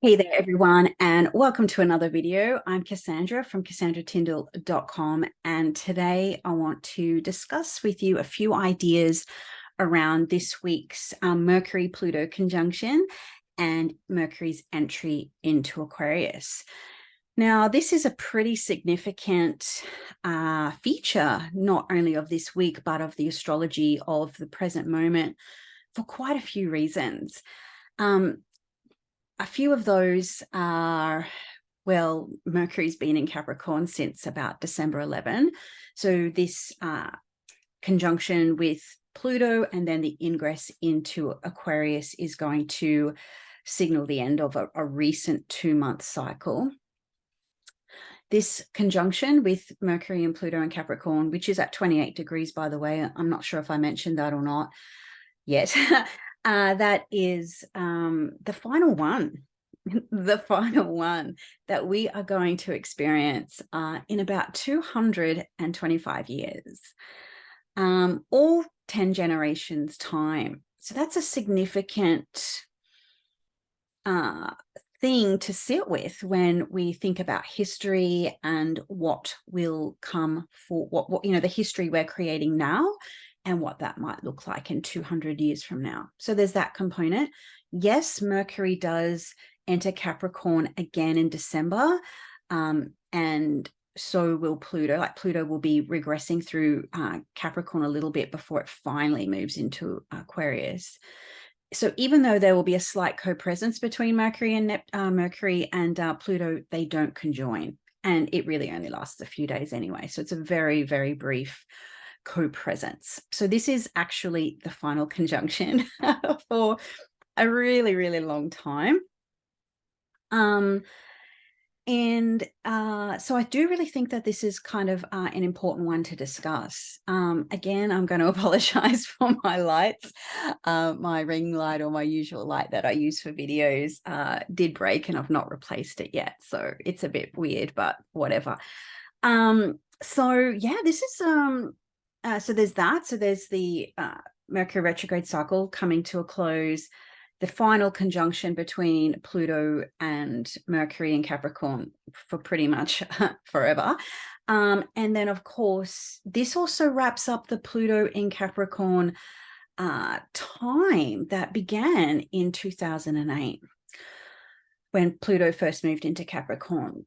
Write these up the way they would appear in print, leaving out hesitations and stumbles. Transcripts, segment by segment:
Hey there, everyone, and welcome to another video. I'm Cassandra from CassandraTyndall.com, and today I want to discuss with you a few ideas around this week's Mercury Pluto conjunction and Mercury's entry into Aquarius. Now, this is a pretty significant feature, not only of this week, but of the astrology of the present moment for quite a few reasons. A few of those are, well, Mercury's been in Capricorn since about December 11. So this conjunction with Pluto and then the ingress into Aquarius is going to signal the end of a recent 2-month cycle. This conjunction with Mercury and Pluto and Capricorn, which is at 28 degrees, by the way, I'm not sure if I mentioned that or not yet. That is the final one, the final one that we are going to experience in about 225 years, all 10 generations time. So that's a significant thing to sit with when we think about history and what will come for what the history we're creating now and what that might look like in 200 years from now. So there's that component. Yes, Mercury does enter Capricorn again in December, and so will Pluto. Like Pluto will be regressing through Capricorn a little bit before it finally moves into Aquarius. So even though there will be a slight co-presence between Mercury and Pluto, they don't conjoin, and it really only lasts a few days anyway. So it's a very, very brief co-presence. So this is actually the final conjunction for a really, really long time. So I do really think that this is kind of an important one to discuss. Again, I'm going to apologize for my lights. My ring light, or my usual light that I use for videos, did break and I've not replaced it yet. So it's a bit weird, but whatever. So yeah, this is so there's that. So there's the Mercury retrograde cycle coming to a close, the final conjunction between Pluto and Mercury in Capricorn for pretty much forever. And then, of course, this also wraps up the Pluto in Capricorn time that began in 2008 when Pluto first moved into Capricorn.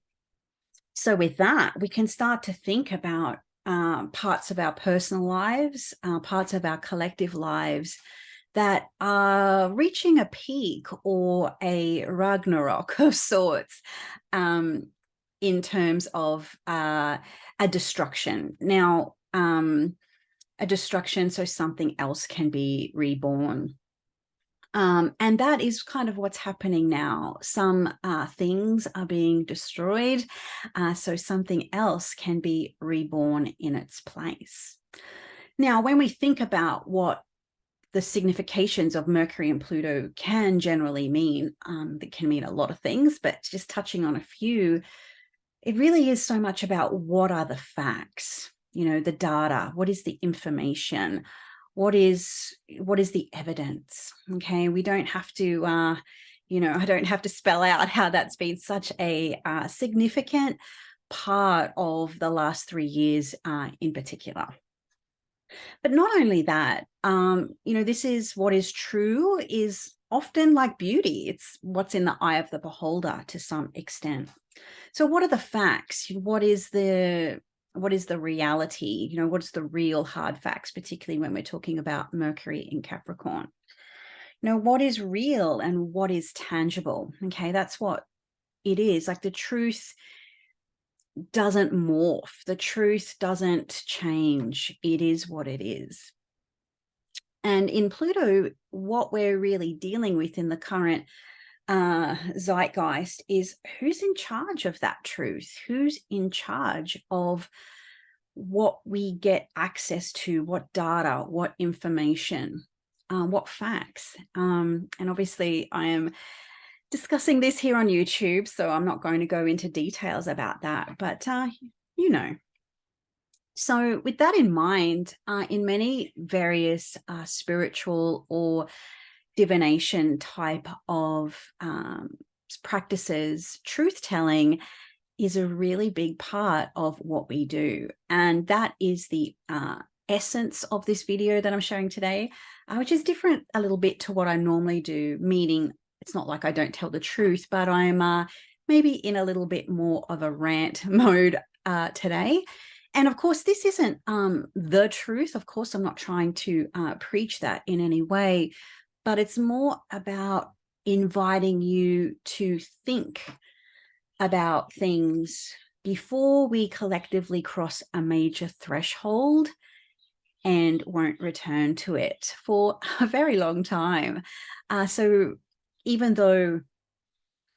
So with that, we can start to think about parts of our personal lives, parts of our collective lives that are reaching a peak or a Ragnarok of sorts in terms of a destruction. Now, a destruction so something else can be reborn. And that is kind of what's happening now. Some things are being destroyed, so something else can be reborn in its place. Now, when we think about what the significations of Mercury and Pluto can generally mean, that can mean a lot of things, but just touching on a few, it really is so much about what are the facts, the data, what is the information, what is the evidence. Okay, we don't have to I don't have to spell out how that's been such a significant part of the last 3 years in particular. But not only that, this is what is true is often like beauty. It's what's in the eye of the beholder to some extent. So what are the facts? What is the reality? What's the real hard facts, particularly when we're talking about Mercury in Capricorn? What is real and what is tangible? Okay, that's what it is. Like the truth doesn't morph. The truth doesn't change. It is what it is. And in Pluto, what we're really dealing with in the current zeitgeist is who's in charge of that truth, who's in charge of what we get access to, what data, what information, what facts. And obviously I am discussing this here on YouTube, so I'm not going to go into details about that, but So with that in mind, in many various spiritual or divination type of practices, truth telling is a really big part of what we do. And that is the essence of this video that I'm showing today, which is different a little bit to what I normally do, meaning it's not like I don't tell the truth, but I'm maybe in a little bit more of a rant mode today. And of course, this isn't the truth. Of course, I'm not trying to preach that in any way, but it's more about inviting you to think about things before we collectively cross a major threshold and won't return to it for a very long time. So even though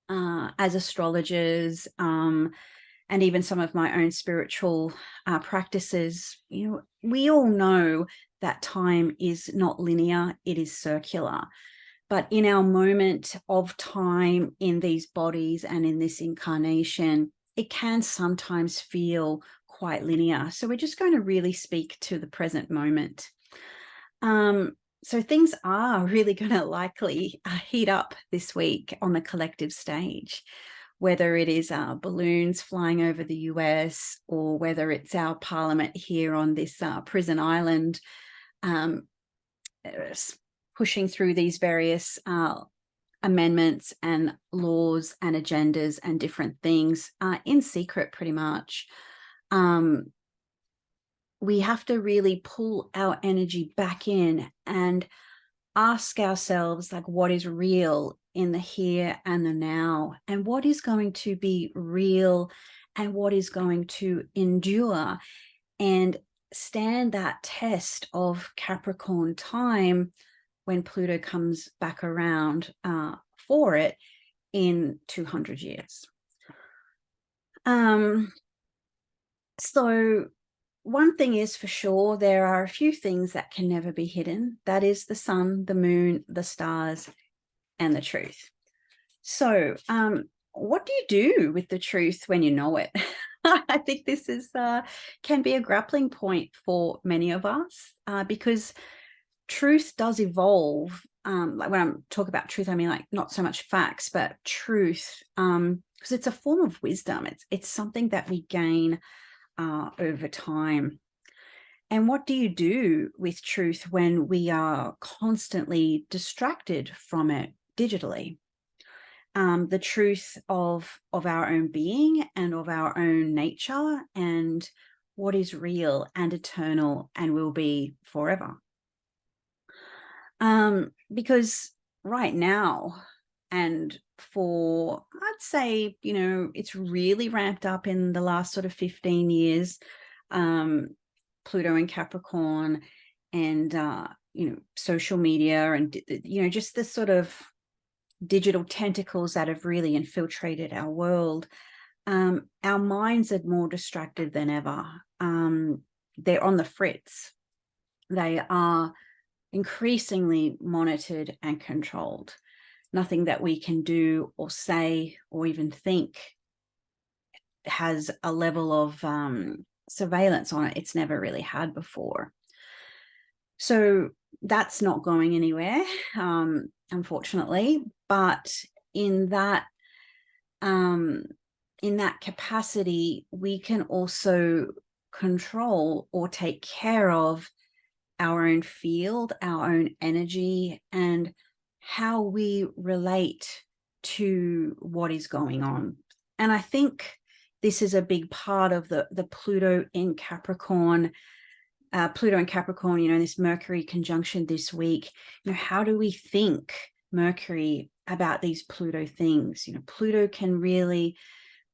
as astrologers and even some of my own spiritual practices, we all know that time is not linear, it is circular. But in our moment of time in these bodies and in this incarnation, it can sometimes feel quite linear. So we're just going to really speak to the present moment. So things are really going to likely heat up this week on the collective stage, whether it is balloons flying over the US or whether it's our parliament here on this prison island, pushing through these various amendments and laws and agendas and different things in secret, pretty much. We have to really pull our energy back in and ask ourselves, like, what is real in the here and the now, and what is going to be real and what is going to endure and stand that test of Capricorn time when Pluto comes back around for it in 200 years. So one thing is for sure, there are a few things that can never be hidden. That is the sun, the moon, the stars, and the truth. So what do you do with the truth when you know it? I think this is can be a grappling point for many of us because truth does evolve. Like when I'm talking about truth, I mean like not so much facts, but truth, because it's a form of wisdom. It's something that we gain over time. And what do you do with truth when we are constantly distracted from it digitally? The truth of our own being and of our own nature and what is real and eternal and will be forever. Because right now, and for, I'd say, it's really ramped up in the last sort of 15 years, Pluto in Capricorn and, social media and, just the sort of digital tentacles that have really infiltrated our world. Our minds are more distracted than ever. They're on the fritz. They are increasingly monitored and controlled. Nothing that we can do or say or even think has a level of surveillance on it it's never really had before. So that's not going anywhere, unfortunately. But in that capacity, we can also control or take care of our own field, our own energy, and how we relate to what is going on. And I think this is a big part of the Pluto in Capricorn, this Mercury conjunction this week. How do we think Mercury about these Pluto things? Pluto can really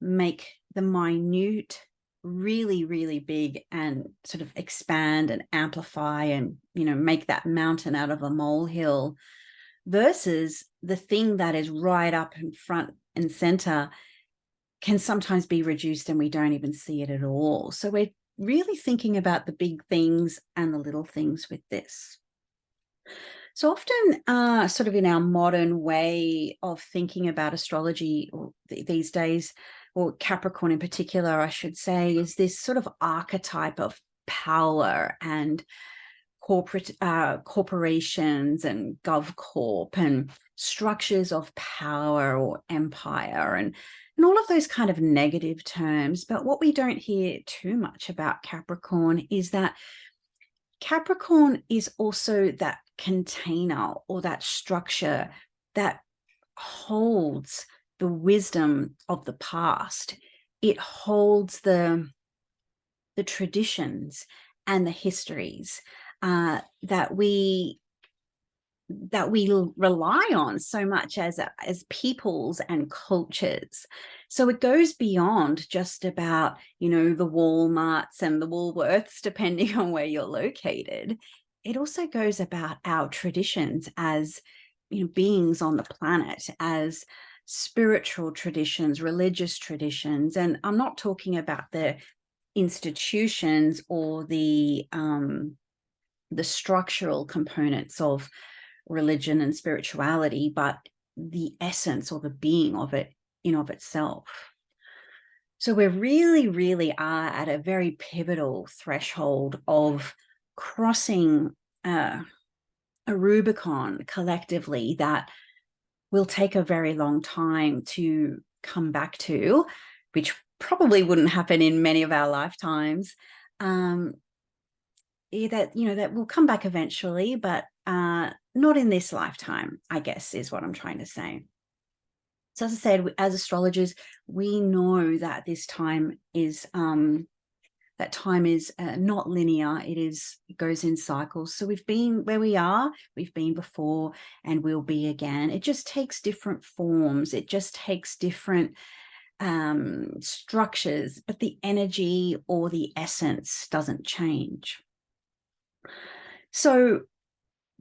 make the minute really, really big and sort of expand and amplify and, make that mountain out of a molehill, versus the thing that is right up in front and center can sometimes be reduced and we don't even see it at all. So we're really thinking about the big things and the little things with this. So often sort of in our modern way of thinking about astrology these days, or Capricorn in particular, I should say, is this sort of archetype of power and corporations and GovCorp and structures of power or empire and all of those kind of negative terms. But what we don't hear too much about Capricorn is that Capricorn is also that container or that structure that holds the wisdom of the past. It holds the traditions and the histories that we rely on so much as peoples and cultures. So it goes beyond just about, you know, the Walmarts and the Woolworths, depending on where you're located. It also goes about our traditions as, you know, beings on the planet, as spiritual traditions, religious traditions. And I'm not talking about the institutions or the structural components of religion and spirituality, but the essence or the being of it in of itself. So we really are at a very pivotal threshold of crossing a Rubicon collectively that will take a very long time to come back to, which probably wouldn't happen in many of our lifetimes. That, you know, that will come back eventually, but not in this lifetime, I guess, is what I'm trying to say. So as I said, as astrologers, we know that this time is not linear. It goes in cycles. So we've been where we are, we've been before, and we'll be again. It just takes different forms. It just takes different structures, but the energy or the essence doesn't change. So,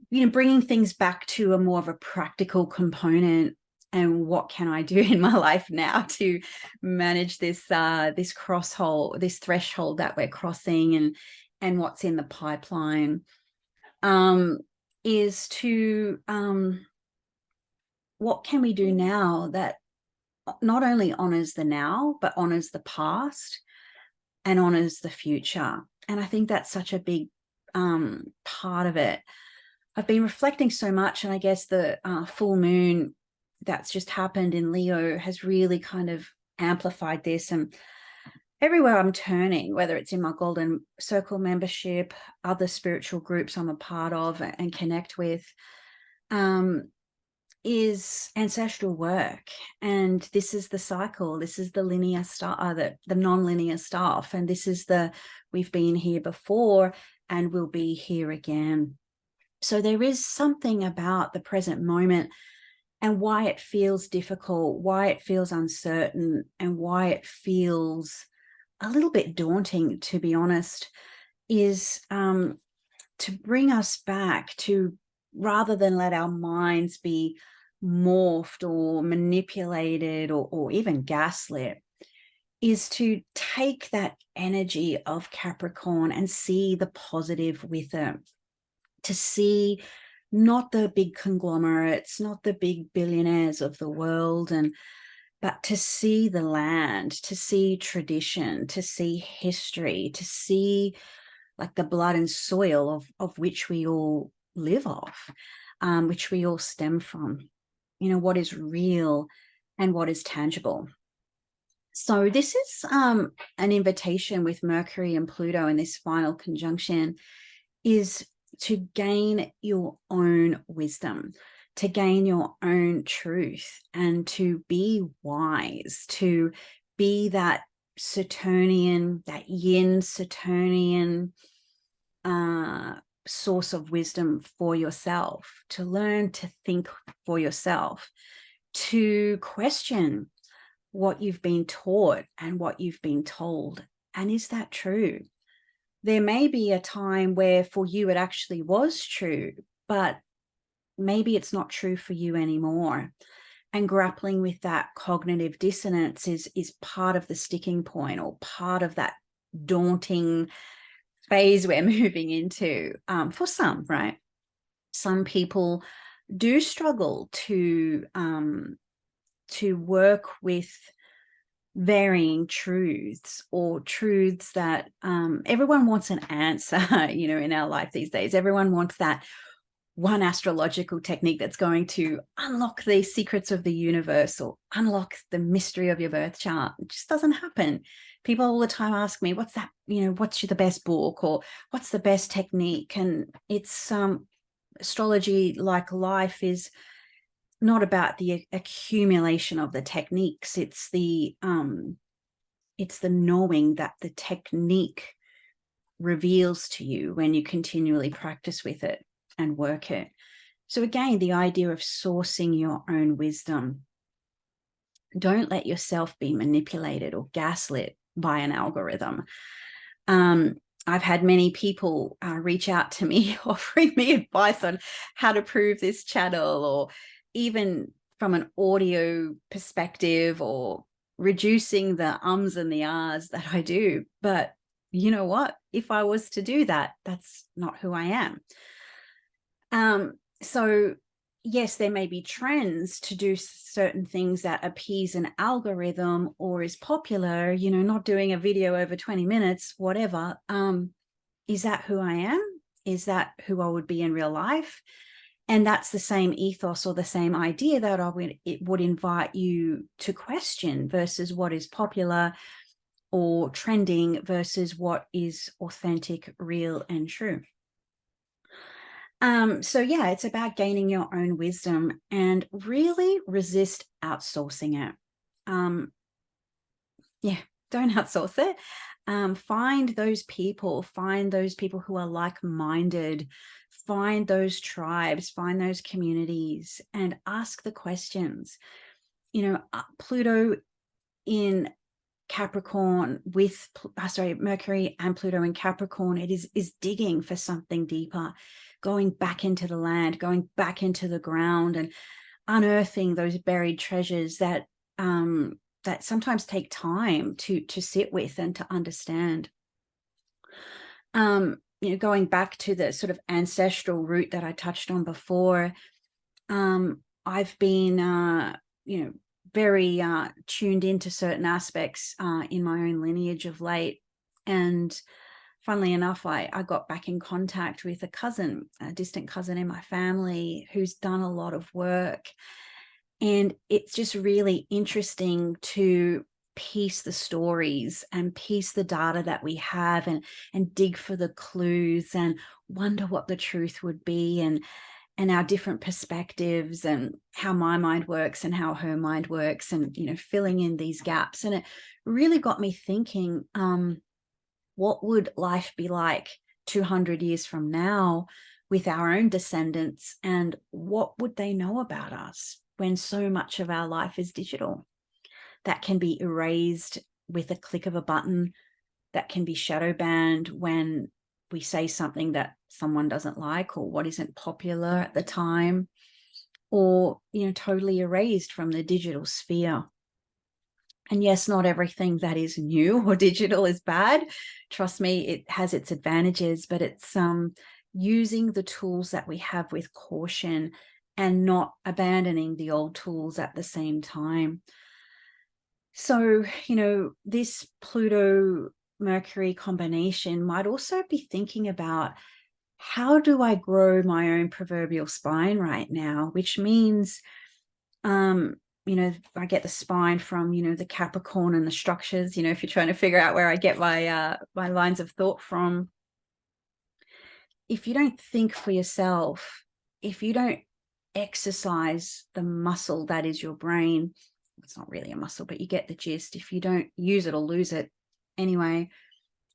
you know, bringing things back to a more of a practical component, and what can I do in my life now to manage this this threshold that we're crossing, and what's in the pipeline, is to what can we do now that not only honors the now, but honors the past and honors the future. And I think that's such a big part of it. I've been reflecting so much, and I guess the full moon that's just happened in Leo has really kind of amplified this. And everywhere I'm turning, whether it's in my Golden Circle membership, other spiritual groups I'm a part of and connect with, is ancestral work. And this is the cycle. This is the linear stuff, the non-linear stuff. And this is we've been here before and we'll be here again. So there is something about the present moment and why it feels difficult, why it feels uncertain, and why it feels a little bit daunting, to be honest, is to bring us back to, rather than let our minds be morphed or manipulated or even gaslit, is to take that energy of Capricorn and see the positive with it, to see not the big conglomerates, not the big billionaires of the world, but to see the land, to see tradition, to see history, to see like the blood and soil of which we all live off, which we all stem from, you know, what is real and what is tangible. So this is an invitation with Mercury and Pluto in this final conjunction, is to gain your own wisdom, to gain your own truth, and to be wise, to be that Saturnian, that yin Saturnian source of wisdom for yourself, to learn to think for yourself, to question what you've been taught and what you've been told. And is that true? There may be a time where for you it actually was true, but maybe it's not true for you anymore. And grappling with that cognitive dissonance is part of the sticking point, or part of that daunting phase we're moving into, for some, right? Some people do struggle to work with varying truths, or truths that everyone wants an answer, you know, in our life these days. Everyone wants that one astrological technique that's going to unlock the secrets of the universe or unlock the mystery of your birth chart. It just doesn't happen. People all the time ask me, what's that, what's the best book, or what's the best technique? And it's astrology, like life, is not about the accumulation of the techniques. It's the knowing that the technique reveals to you when you continually practice with it and work it. So again, the idea of sourcing your own wisdom. Don't let yourself be manipulated or gaslit by an algorithm. I've had many people reach out to me offering me advice on how to prove this channel, or even from an audio perspective, or reducing the ums and the ahs that I do. But you know what? If I was to do that, that's not who I am. So yes, there may be trends to do certain things that appease an algorithm or is popular, not doing a video over 20 minutes, whatever. Is that who I am? Is that who I would be in real life? And that's the same ethos or the same idea that it would invite you to question, versus what is popular or trending versus what is authentic, real, and true. So yeah, it's about gaining your own wisdom and really resist outsourcing it. Don't outsource it. Find those people who are like-minded, find those tribes, find those communities, and ask the questions. Pluto in Capricorn with Mercury and Pluto in Capricorn, it is digging for something deeper, going back into the land, going back into the ground, and unearthing those buried treasures that that sometimes take time to sit with and to understand. Going back to the sort of ancestral root that I touched on before, I've been very tuned into certain aspects in my own lineage of late. And funnily enough, I got back in contact with a distant cousin in my family who's done a lot of work. And it's just really interesting to piece the stories and piece the data that we have, and dig for the clues and wonder what the truth would be, and our different perspectives, and how my mind works and how her mind works, and filling in these gaps. And it really got me thinking, what would life be like 200 years from now with our own descendants, and what would they know about us when so much of our life is digital, that can be erased with a click of a button, that can be shadow banned when we say something that someone doesn't like, or what isn't popular at the time, or totally erased from the digital sphere. And yes, not everything that is new or digital is bad. Trust me, it has its advantages, but it's using the tools that we have with caution and not abandoning the old tools at the same time. So, this Pluto Mercury combination might also be thinking about, how do I grow my own proverbial spine right now? Which means, I get the spine from, the Capricorn and the structures, if you're trying to figure out where I get my lines of thought from. If you don't think for yourself, if you don't exercise the muscle that is your brain, it's not really a muscle, but you get the gist. If you don't use it or lose it anyway,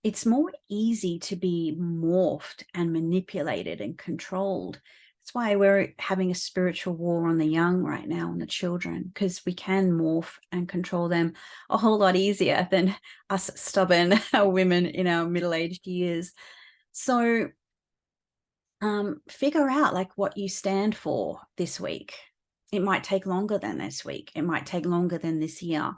it's more easy to be morphed and manipulated and controlled. That's why we're having a spiritual war on the young right now, on the children, because we can morph and control them a whole lot easier than us stubborn women in our middle-aged years. So figure out what you stand for this week. It might take longer than this week. It might take longer than this year.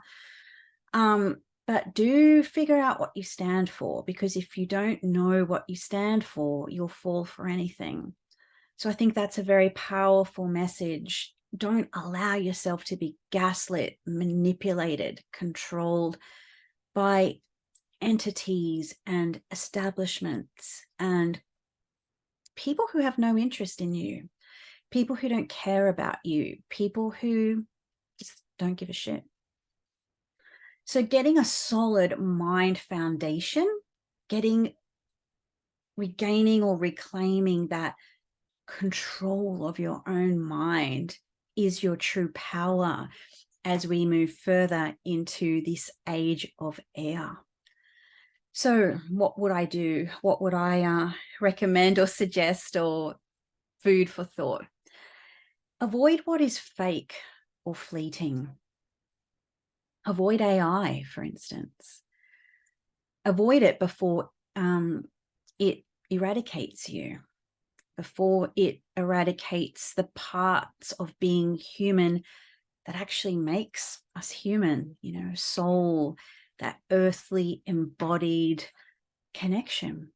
But do figure out what you stand for, because if you don't know what you stand for, you'll fall for anything. So I think that's a very powerful message. Don't allow yourself to be gaslit, manipulated, controlled by entities and establishments and people who have no interest in you. people who don't care about you, people who just don't give a shit. So getting a solid mind foundation, regaining or reclaiming that control of your own mind is your true power as we move further into this age of air. So what would I do? What would I recommend or suggest, or food for thought? Avoid what is fake or fleeting. Avoid AI, for instance. Avoid it before it eradicates you, before it eradicates the parts of being human that actually makes us human, soul, that earthly embodied connection.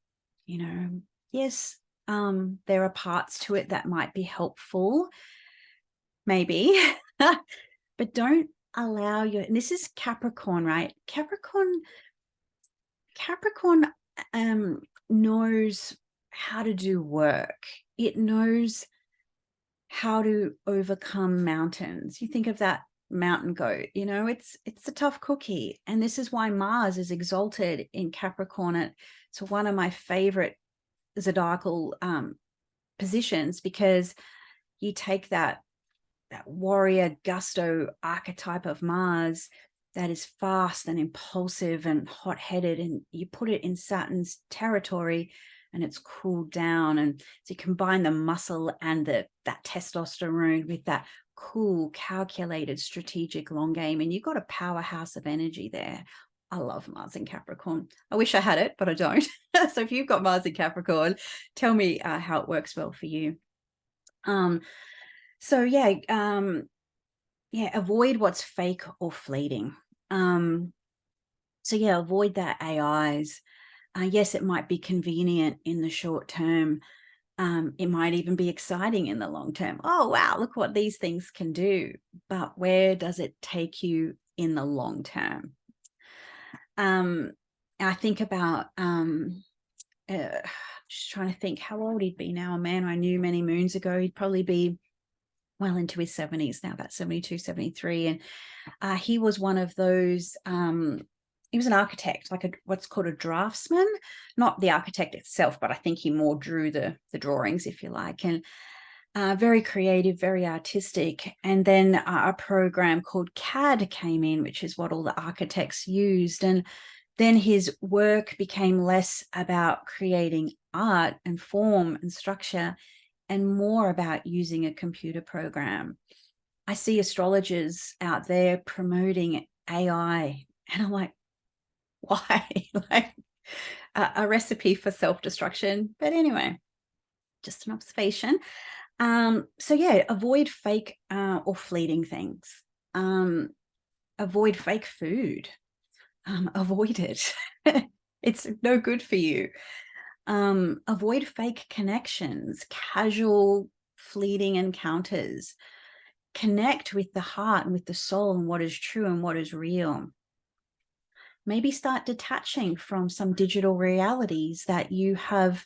Yes, there are parts to it that might be helpful, maybe, but don't allow and this is Capricorn, right? Capricorn knows how to do work. It knows how to overcome mountains. You think of that mountain goat, it's a tough cookie. And this is why Mars is exalted in Capricorn. It's one of my favorite zodiacal positions, because you take that warrior gusto archetype of Mars that is fast and impulsive and hot-headed, and you put it in Saturn's territory and it's cooled down. And so you combine the muscle and that testosterone with that cool, calculated, strategic long game, and you've got a powerhouse of energy there. I love Mars in Capricorn. I wish I had it, but I don't. So if you've got Mars in Capricorn, tell me how it works well for you. So avoid what's fake or fleeting. Avoid that AIs. Yes, it might be convenient in the short term. It might even be exciting in the long term. Oh, wow, look what these things can do. But where does it take you in the long term? I think about, just trying to think how old he'd be now. A man I knew many moons ago, he'd probably be well into his 70s now, about 72, 73. And he was one of those, he was an architect, like what's called a draftsman, not the architect itself, but I think he more drew the drawings, if you like, and very creative, very artistic. And then a program called CAD came in, which is what all the architects used. And then his work became less about creating art and form and structure and more about using a computer program. I see astrologers out there promoting AI, and I'm like, why? Like a recipe for self-destruction. But anyway, just an observation. Avoid fake or fleeting things. Avoid fake food. Avoid it. It's no good for you. Avoid fake connections, casual, fleeting encounters. Connect with the heart and with the soul and what is true and what is real. Maybe start detaching from some digital realities that you have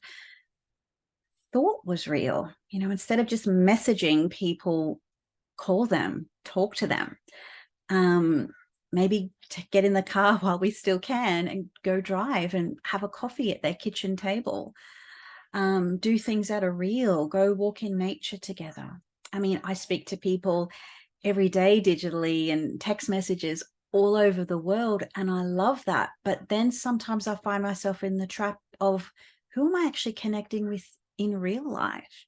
thought was real. Instead of just messaging people, call them, talk to them. Maybe to get in the car while we still can and go drive and have a coffee at their kitchen table. Do things that are real. Go walk in nature together. I mean, I speak to people every day digitally and text messages all over the world, and I love that. But then sometimes I find myself in the trap of, who am I actually connecting with in real life?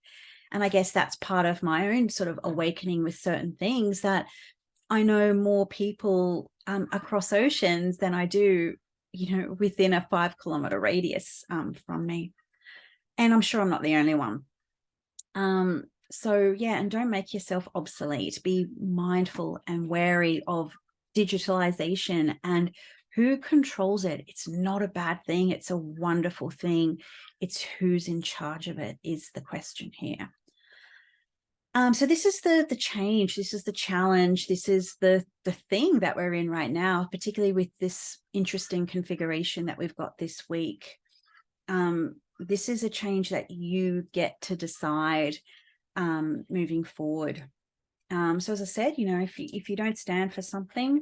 And I guess that's part of my own sort of awakening with certain things, that I know more people across oceans than I do, within a 5-kilometer radius from me. And I'm sure I'm not the only one. And don't make yourself obsolete. Be mindful and wary of digitalization and who controls it. It's not a bad thing. It's a wonderful thing. It's who's in charge of it is the question here. So this is the change. This is the challenge. This is the thing that we're in right now, particularly with this interesting configuration that we've got this week. This is a change that you get to decide moving forward. So as I said, you know, if you don't stand for something,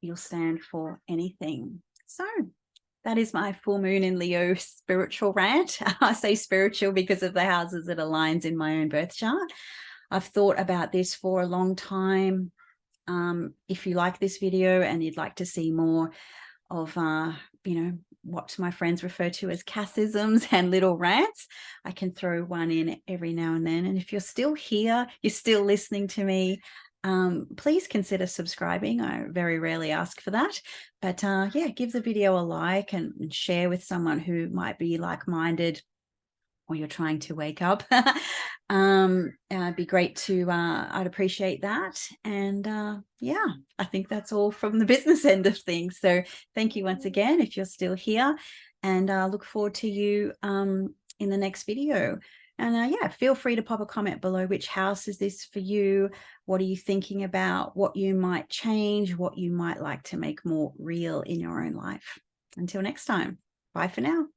you'll stand for anything. So that is my full moon in Leo spiritual rant. I say spiritual because of the houses it aligns in my own birth chart. I've thought about this for a long time. If you like this video and you'd like to see more of, you know, what my friends refer to as Cassisms and little rants, I can throw one in every now and then. And if you're still here, you're still listening to me, please consider subscribing. I very rarely ask for that, but yeah, give the video a like and share with someone who might be like-minded, or you're trying to wake up. It'd be great to, I'd appreciate that. And yeah, I think that's all from the business end of things. So thank you once again if you're still here, and look forward to you in the next video. And yeah, feel free to pop a comment below. Which house is this for you? What are you thinking about? What you might change? What you might like to make more real in your own life? Until next time, bye for now.